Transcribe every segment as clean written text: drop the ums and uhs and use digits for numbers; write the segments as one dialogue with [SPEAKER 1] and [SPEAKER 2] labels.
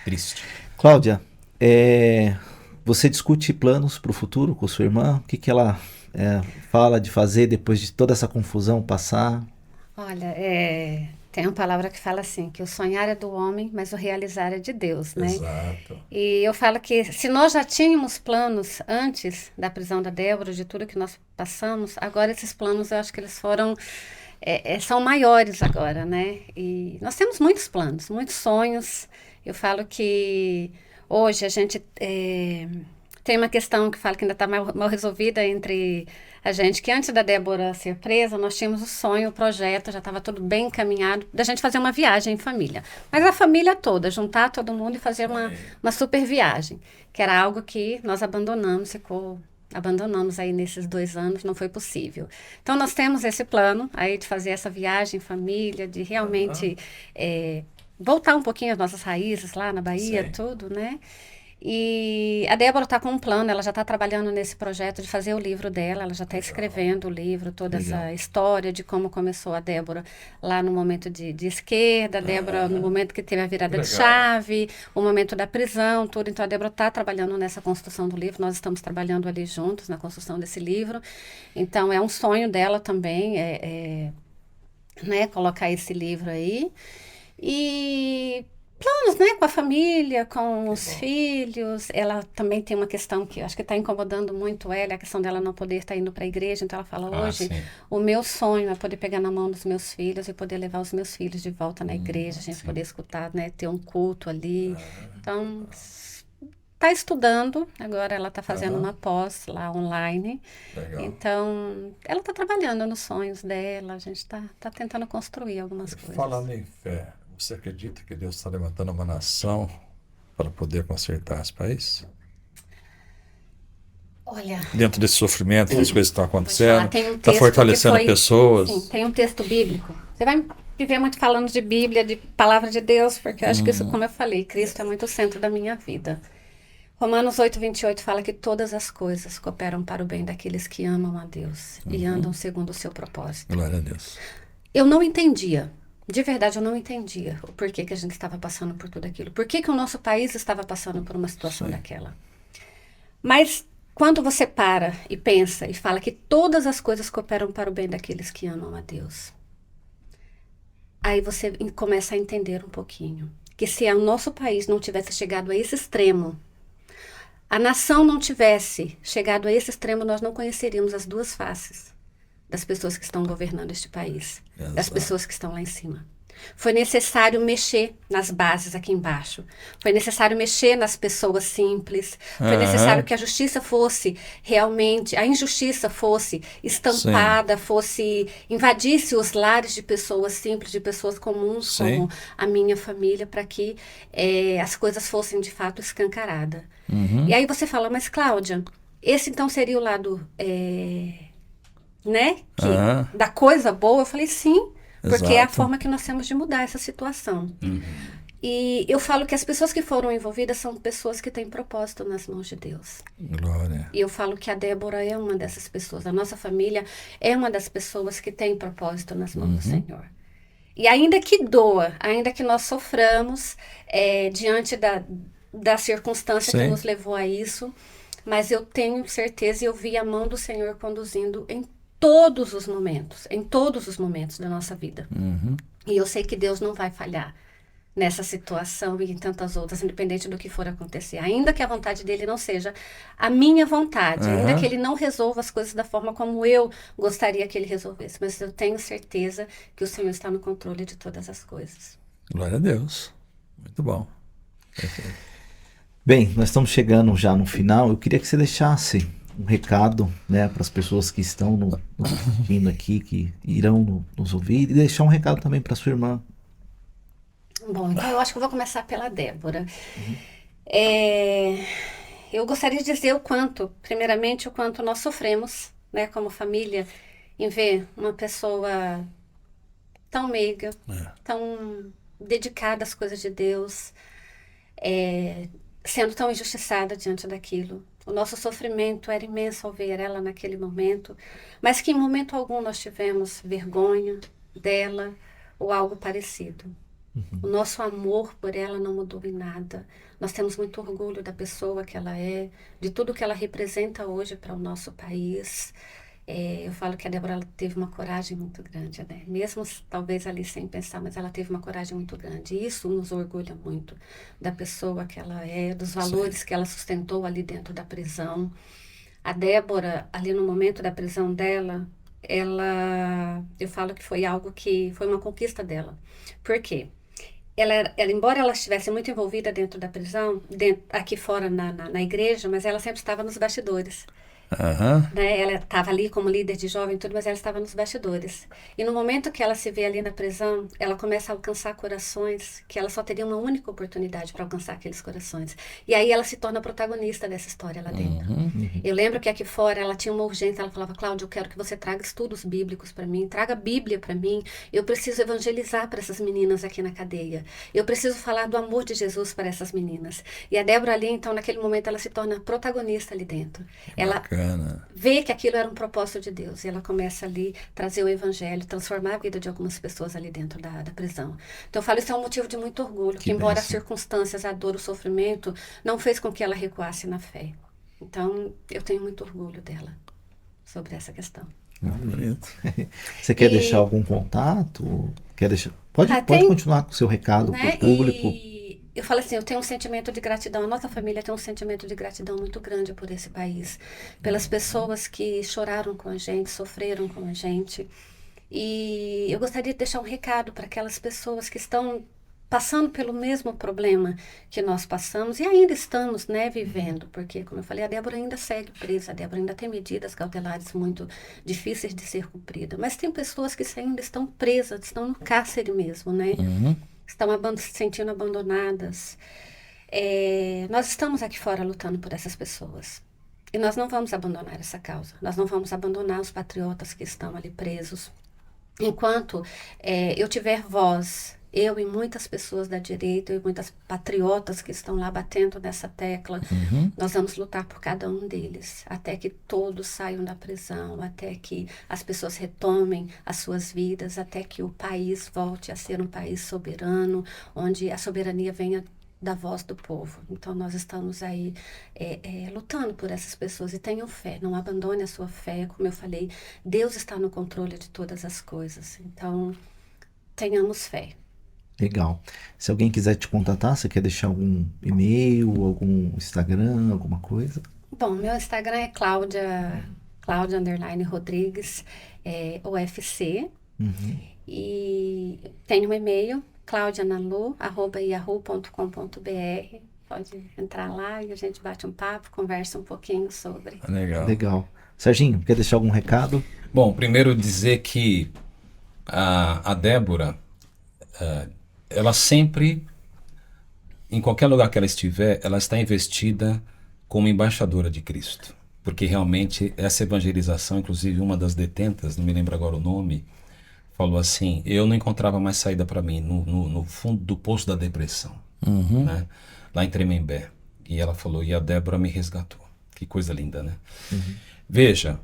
[SPEAKER 1] Cristo.
[SPEAKER 2] Cláudia, você discute planos para o futuro com sua irmã? O que que ela fala de fazer depois de toda essa confusão passar?
[SPEAKER 3] Olha, tem uma palavra que fala assim, que o sonhar é do homem, mas o realizar é de Deus, né?
[SPEAKER 1] Exato.
[SPEAKER 3] E eu falo que se nós já tínhamos planos antes da prisão da Débora, de tudo que nós passamos, agora esses planos eu acho que eles são maiores agora, né? E nós temos muitos planos, muitos sonhos. Eu falo que hoje a gente tem uma questão que fala que ainda está mal resolvida entre a gente, que antes da Débora ser presa, nós tínhamos o sonho, o projeto, já estava tudo bem encaminhado, da gente fazer uma viagem em família. Mas a família toda, juntar todo mundo e fazer uma super viagem, que era algo que nós abandonamos aí nesses 2 anos, não foi possível. Então, nós temos esse plano aí de fazer essa viagem em família, de realmente voltar um pouquinho às nossas raízes lá na Bahia,
[SPEAKER 1] Sim.
[SPEAKER 3] tudo, né? E a Débora está com um plano, ela já está trabalhando nesse projeto de fazer o livro dela, ela já está escrevendo o livro, toda
[SPEAKER 2] Legal.
[SPEAKER 3] essa história de como começou a Débora lá no momento de esquerda, a Débora no momento que teve a virada de
[SPEAKER 1] Legal.
[SPEAKER 3] chave, o momento da prisão, tudo. Então a Débora está trabalhando nessa construção do livro, nós estamos trabalhando ali juntos na construção desse livro. Então é um sonho dela também, né, colocar esse livro aí. E planos, né, com a família, com os filhos. Ela também tem uma questão que eu acho que está incomodando muito ela, a questão dela não poder estar indo para a igreja. Então ela fala, hoje,
[SPEAKER 1] Sim.
[SPEAKER 3] o meu sonho é poder pegar na mão dos meus filhos e poder levar os meus filhos de volta na igreja, a gente
[SPEAKER 1] sim.
[SPEAKER 3] poder escutar, né, ter um culto ali. Então, está estudando, agora ela está fazendo uma pós lá online.
[SPEAKER 1] Legal.
[SPEAKER 3] Então, ela está trabalhando nos sonhos dela, a gente está tentando construir algumas coisas.
[SPEAKER 1] Falando em fé, você acredita que Deus está levantando uma nação para poder consertar esse país?
[SPEAKER 3] Olha,
[SPEAKER 1] Dentro desse sofrimento, das coisas que estão
[SPEAKER 3] vou te falar,
[SPEAKER 1] acontecendo,
[SPEAKER 3] tem um
[SPEAKER 1] está
[SPEAKER 3] texto
[SPEAKER 1] fortalecendo
[SPEAKER 3] que foi,
[SPEAKER 1] pessoas.
[SPEAKER 3] Sim, tem um texto bíblico. Você vai viver muito falando de Bíblia, de palavra de Deus, porque eu acho que isso, como eu falei, Cristo é muito o centro da minha vida. Romanos 8:28 fala que todas as coisas cooperam para o bem daqueles que amam a Deus e andam segundo o seu propósito.
[SPEAKER 1] Glória a Deus.
[SPEAKER 3] Eu não entendia, de verdade eu não entendia o porquê que a gente estava passando por tudo aquilo. Por que que o nosso país estava passando por uma situação daquela. Mas quando você para e pensa e fala que todas as coisas cooperam para o bem daqueles que amam a Deus, aí você começa a entender um pouquinho. Que se o nosso país não tivesse chegado a esse extremo, a nação não tivesse chegado a esse extremo, nós não conheceríamos as duas faces das pessoas que estão governando este país, das
[SPEAKER 1] Exato.
[SPEAKER 3] pessoas que estão lá em cima. Foi necessário mexer nas bases aqui embaixo. Foi necessário mexer nas pessoas simples. Foi necessário que a justiça fosse realmente, a injustiça fosse estampada, invadisse os lares de pessoas simples, de pessoas comuns,
[SPEAKER 1] Sim.
[SPEAKER 3] como a minha família, para que as coisas fossem de fato escancaradas. E aí você fala, mas Cláudia, esse então seria o lado, né, da coisa boa? Eu falei, sim. Porque é a
[SPEAKER 1] Exato.
[SPEAKER 3] forma que nós temos de mudar essa situação. E eu falo que as pessoas que foram envolvidas são pessoas que têm propósito nas mãos de Deus.
[SPEAKER 1] Glória.
[SPEAKER 3] E eu falo que a Débora é uma dessas pessoas. A nossa família é uma das pessoas que tem propósito nas mãos do Senhor. E ainda que doa, ainda que nós soframos diante da circunstância que
[SPEAKER 1] Sim.
[SPEAKER 3] nos levou a isso, mas eu tenho certeza e eu vi a mão do Senhor conduzindo em todos os momentos da nossa vida. E eu sei que Deus não vai falhar nessa situação e em tantas outras, independente do que for acontecer. Ainda que a vontade dele não seja a minha vontade, ainda que ele não resolva as coisas da forma como eu gostaria que ele resolvesse, mas eu tenho certeza que o Senhor está no controle de todas as coisas.
[SPEAKER 1] Glória a Deus. Muito bom.
[SPEAKER 2] Bem, nós estamos chegando já no final. Eu queria que você deixasse um recado, né, para as pessoas que estão nos assistindo aqui, que irão nos ouvir, e deixar um recado também para sua irmã.
[SPEAKER 3] Bom, então eu acho que eu vou começar pela Débora. Eu gostaria de dizer primeiramente, o quanto nós sofremos, né, como família, em ver uma pessoa tão meiga, tão dedicada às coisas de Deus, sendo tão injustiçada diante daquilo. O nosso sofrimento era imenso ao ver ela naquele momento, mas que em momento algum nós tivemos vergonha dela ou algo parecido. O nosso amor por ela não mudou em nada. Nós temos muito orgulho da pessoa que ela é, de tudo que ela representa hoje para o nosso país. Eu falo que a Débora ela teve uma coragem muito grande, né? Mesmo talvez ali sem pensar, mas ela teve uma coragem muito grande. E isso nos orgulha muito da pessoa que ela é, dos valores que ela sustentou ali dentro da prisão. A Débora, ali no momento da prisão dela, eu falo que foi algo que foi uma conquista dela. Por quê? Embora ela estivesse muito envolvida dentro da prisão, aqui fora na igreja, mas ela sempre estava nos bastidores.
[SPEAKER 1] Aham.
[SPEAKER 3] Né? Ela estava ali como líder de jovem e tudo, mas ela estava nos bastidores. E no momento que ela se vê ali na prisão, ela começa a alcançar corações que ela só teria uma única oportunidade para alcançar aqueles corações. E aí ela se torna protagonista dessa história lá dentro. Eu lembro que aqui fora ela tinha uma urgência, ela falava: Cláudia, eu quero que você traga estudos bíblicos para mim, traga a Bíblia para mim, eu preciso evangelizar para essas meninas aqui na cadeia, eu preciso falar do amor de Jesus para essas meninas. E a Débora ali, então, naquele momento, ela se torna protagonista ali dentro. Ela
[SPEAKER 1] Bacana.
[SPEAKER 3] vê que aquilo era um propósito de Deus, e ela começa ali a trazer o evangelho, transformar a vida de algumas pessoas ali dentro da prisão. Então eu falo, isso é um motivo de muito orgulho, que embora as
[SPEAKER 2] bênção.
[SPEAKER 3] circunstâncias, a dor, o sofrimento, não fez com que ela recuasse na fé. Então eu tenho muito orgulho dela sobre essa questão.
[SPEAKER 1] Bonito.
[SPEAKER 2] Você quer
[SPEAKER 3] E-
[SPEAKER 2] deixar algum contato? Quer deixar... Pode
[SPEAKER 3] Ah,
[SPEAKER 2] pode
[SPEAKER 3] tem-
[SPEAKER 2] continuar com o seu recado
[SPEAKER 3] Né?
[SPEAKER 2] para o público.
[SPEAKER 3] E eu falo assim, eu tenho um sentimento de gratidão, a nossa família tem um sentimento de gratidão muito grande por esse país, pelas pessoas que choraram com a gente, sofreram com a gente. E eu gostaria de deixar um recado para aquelas pessoas que estão passando pelo mesmo problema que nós passamos e ainda estamos, né, vivendo, porque, como eu falei, a Débora ainda segue presa, a Débora ainda tem medidas cautelares muito difíceis de ser cumpridas, mas tem pessoas que ainda estão presas, estão no cárcere mesmo, né? Estão se sentindo abandonadas. Nós estamos aqui fora lutando por essas pessoas. E nós não vamos abandonar essa causa. Nós não vamos abandonar os patriotas que estão ali presos. Enquanto eu tiver voz, eu e muitas pessoas da direita e muitas patriotas que estão lá batendo nessa tecla, nós vamos lutar por cada um deles, até que todos saiam da prisão, até que as pessoas retomem as suas vidas, até que o país volte a ser um país soberano, onde a soberania venha da voz do povo. Então nós estamos aí lutando por essas pessoas e tenham fé, não abandone a sua fé, como eu falei, Deus está no controle de todas as coisas, então tenhamos fé.
[SPEAKER 2] Legal. Se alguém quiser te contatar, você quer deixar algum e-mail, algum Instagram, alguma coisa?
[SPEAKER 3] Bom, meu Instagram é Cláudia _Rodrigues, UFC, e tenho um e-mail, claudianalu@yahoo.com.br. Pode entrar lá e a gente bate um papo, conversa um pouquinho sobre.
[SPEAKER 1] Legal.
[SPEAKER 2] Legal. Serginho, quer deixar algum recado?
[SPEAKER 4] Bom, primeiro dizer que a Débora, ela sempre, em qualquer lugar que ela estiver, ela está investida como embaixadora de Cristo. Porque realmente essa evangelização, inclusive uma das detentas, não me lembro agora o nome, falou assim, eu não encontrava mais saída para mim, no fundo do poço da depressão, né? Lá em Tremembé. E ela falou, e a Débora me resgatou. Que coisa linda, né? Veja,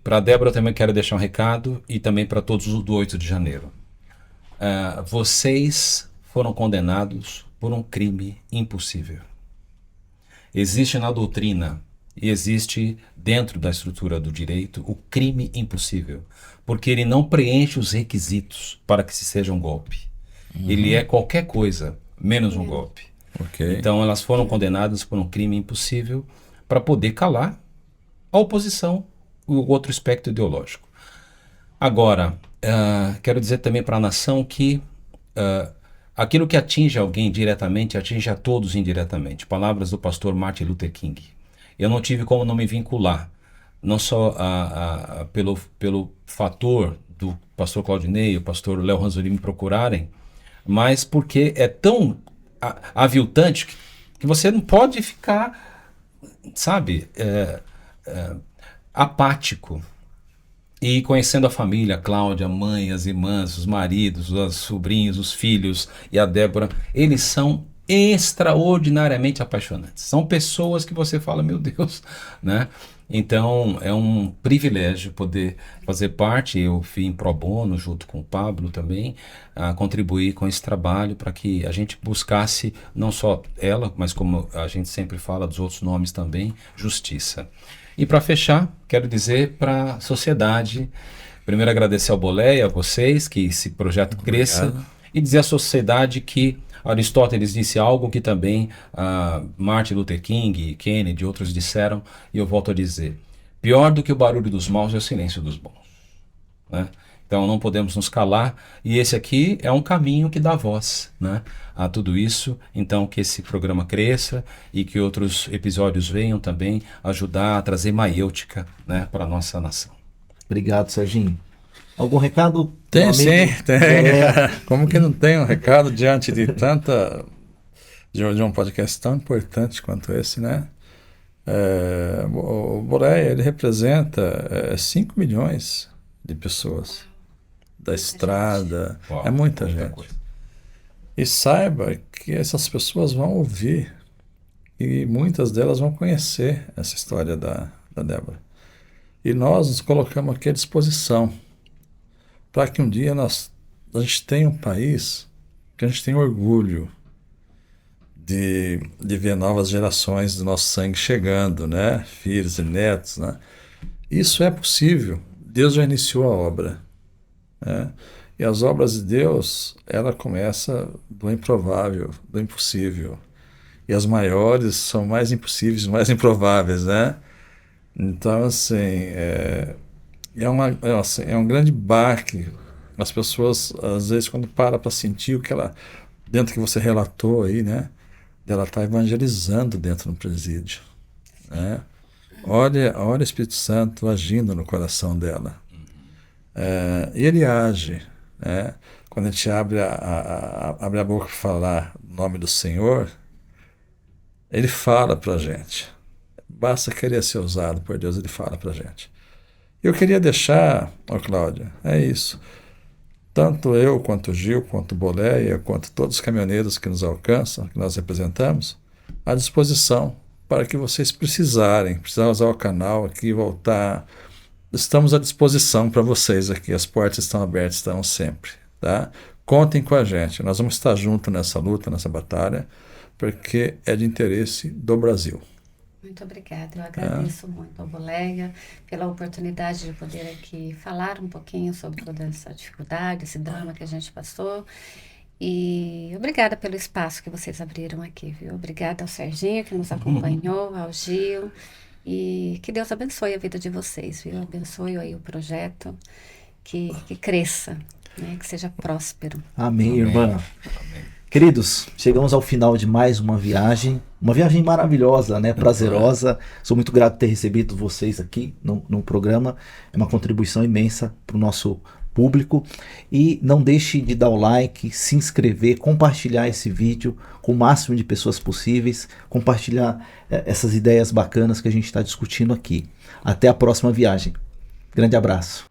[SPEAKER 4] para a Débora eu também quero deixar um recado e também para todos os do 8 de janeiro. Vocês foram condenados por um crime impossível. Existe na doutrina e existe dentro da estrutura do direito o crime impossível, porque ele não preenche os requisitos para que se seja um golpe. Ele é qualquer coisa, menos um golpe.
[SPEAKER 1] Ok.
[SPEAKER 4] Então elas foram condenadas por um crime impossível para poder calar a oposição, o outro espectro ideológico. Agora, quero dizer também para a nação que aquilo que atinge alguém diretamente, atinge a todos indiretamente. Palavras do pastor Martin Luther King. Eu não tive como não me vincular, não só pelo fator do pastor Claudinei, o pastor Léo Ranzolini me procurarem, mas porque é tão aviltante que você não pode ficar, sabe, apático. E conhecendo a família, a Cláudia, a mãe, as irmãs, os maridos, os sobrinhos, os filhos e a Débora, eles são extraordinariamente apaixonantes. São pessoas que você fala, meu Deus, né? Então, é um privilégio poder fazer parte, eu fui pro bono, junto com o Pablo também, a contribuir com esse trabalho para que a gente buscasse, não só ela, mas como a gente sempre fala dos outros nomes também, justiça. E para fechar, quero dizer para a sociedade, primeiro agradecer ao Boleia, a vocês, que esse projeto cresça, e dizer à sociedade que Aristóteles disse algo que também Martin Luther King, Kennedy e outros disseram, e eu volto a dizer: pior do que o barulho dos maus é o silêncio dos bons, né? Então não podemos nos calar, e esse aqui é um caminho que dá voz, né, a tudo isso. Então que esse programa cresça e que outros episódios venham também ajudar a trazer maiêutica, né, para a nossa nação.
[SPEAKER 2] Obrigado, Serginho. Algum recado?
[SPEAKER 1] Tem
[SPEAKER 2] meu amigo?
[SPEAKER 1] sim, tem. Como que não tem um recado diante de de um podcast tão importante quanto esse, né? O Boleia, ele representa 5 milhões de pessoas da estrada,
[SPEAKER 4] Uau,
[SPEAKER 1] é muita
[SPEAKER 4] muita
[SPEAKER 1] gente.
[SPEAKER 4] coisa.
[SPEAKER 1] E saiba que essas pessoas vão ouvir e muitas delas vão conhecer essa história da Débora. E nós nos colocamos aqui à disposição para que um dia a gente tenha um país que a gente tenha orgulho de ver novas gerações do nosso sangue chegando, né? Filhos e netos, né? Isso é possível. Deus já iniciou a obra, né? E as obras de Deus, ela começa do improvável, do impossível. E as maiores são mais impossíveis, mais improváveis, né? Então, assim, é um grande baque. As pessoas, às vezes, quando para sentir o que ela, dentro que você relatou aí, né? Ela está evangelizando dentro do presídio, né? Olha o Espírito Santo agindo no coração dela. E ele age, né? Quando a gente abre a boca para falar o nome do Senhor, ele fala para a gente. Basta querer ser usado por Deus, ele fala para a gente. Eu queria deixar, Cláudia, é isso. Tanto eu, quanto o Gil, quanto o Boleia, quanto todos os caminhoneiros que nos alcançam, que nós representamos, à disposição para que vocês precisar usar o canal aqui, voltar. Estamos à disposição para vocês aqui, as portas estão abertas, estão sempre, tá? Contem com a gente, nós vamos estar juntos nessa luta, nessa batalha, porque é de interesse do Brasil.
[SPEAKER 3] Muito obrigada, eu agradeço muito ao Boleia pela oportunidade de poder aqui falar um pouquinho sobre toda essa dificuldade, esse drama que a gente passou. E obrigada pelo espaço que vocês abriram aqui, viu? Obrigada ao Serginho que nos acompanhou, ao Gil, e que Deus abençoe a vida de vocês, viu? Abençoe aí o projeto, que cresça, né? Que seja próspero.
[SPEAKER 2] Amém, irmã. Queridos, chegamos ao final de mais uma viagem maravilhosa, né? Prazerosa. Sou muito grato por ter recebido vocês aqui no programa. É uma contribuição imensa para o nosso público. E não deixe de dar o like, se inscrever, compartilhar esse vídeo com o máximo de pessoas possíveis, compartilhar essas ideias bacanas que a gente está discutindo aqui. Até a próxima viagem. Grande abraço.